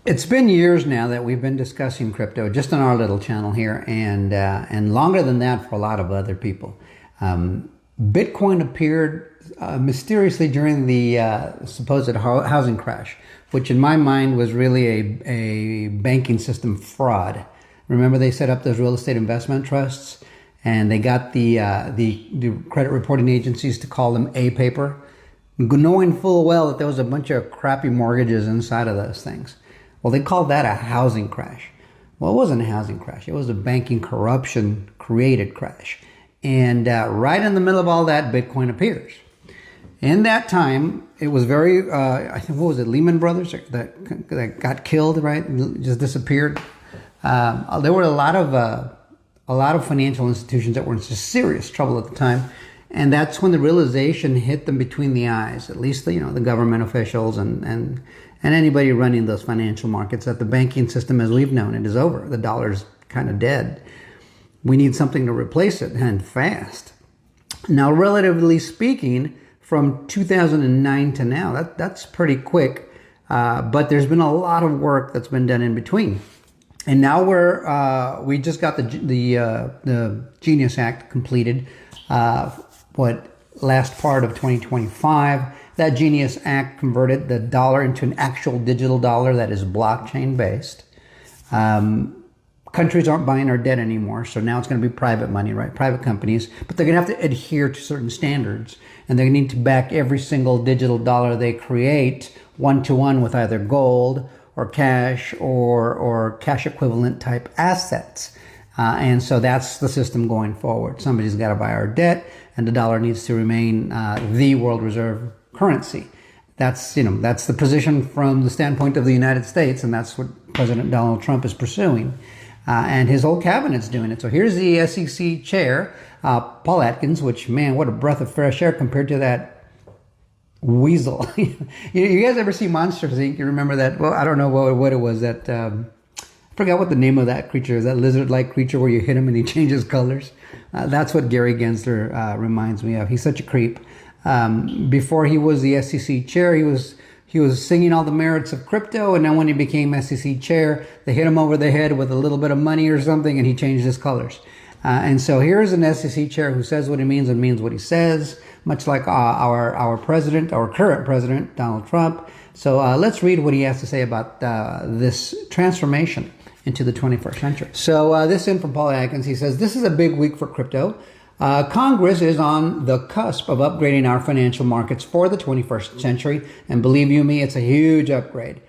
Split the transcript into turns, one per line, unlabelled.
It's been years now that we've been discussing crypto just on our little channel here, and longer than that for a lot of other people. Bitcoin appeared mysteriously during the supposed housing crash, which in my mind was really a banking system fraud. Remember, they set up those real estate investment trusts, and they got the credit reporting agencies to call them A paper, knowing full well that there was a bunch of crappy mortgages inside of those things. Well, they called that a housing crash. Well, it wasn't a housing crash. It was a banking corruption created crash. And right in the middle of all that, Bitcoin appears. In that time, it was very, I think, what was it, Lehman Brothers that got killed, right? Just disappeared. There were a lot of financial institutions that were in serious trouble at the time. And that's when the realization hit them between the eyes, at least the government officials and anybody running those financial markets, that the banking system as we've known it is over. The dollar's kind of dead. We need something to replace it, and fast. Now, relatively speaking, from 2009 to now, that's pretty quick, but there's been a lot of work that's been done in between. And now we just got the Genius Act completed, last part of 2025. That Genius Act converted the dollar into an actual digital dollar that is blockchain based. Countries aren't buying our debt anymore, so now it's going to be private money, right? Private companies, but they're going to have to adhere to certain standards, and they need to back every single digital dollar they create one-to-one with either gold or cash or cash equivalent type assets. And so that's the system going forward. Somebody's got to buy our debt, and the dollar needs to remain the world reserve currency. That's the position from the standpoint of the United States, and that's what President Donald Trump is pursuing. And his whole cabinet's doing it. So here's the SEC chair, Paul Atkins, which, man, what a breath of fresh air compared to that weasel. You guys ever see Monsters, Inc.? You remember that? Well, I don't know what it was. That I forgot what the name of that creature is, that lizard-like creature where you hit him and he changes colors. That's what Gary Gensler reminds me of. He's such a creep. Before he was the SEC chair, he was singing all the merits of crypto, and then when he became SEC chair, they hit him over the head with a little bit of money or something, and he changed his colors. And so here's an SEC chair who says what he means and means what he says, much like our president, our current president, Donald Trump. So let's read what he has to say about this transformation into the 21st century. So this in from Paul Atkins. He says, "This is a big week for crypto. Congress is on the cusp of upgrading our financial markets for the 21st century. And believe you me, it's a huge upgrade."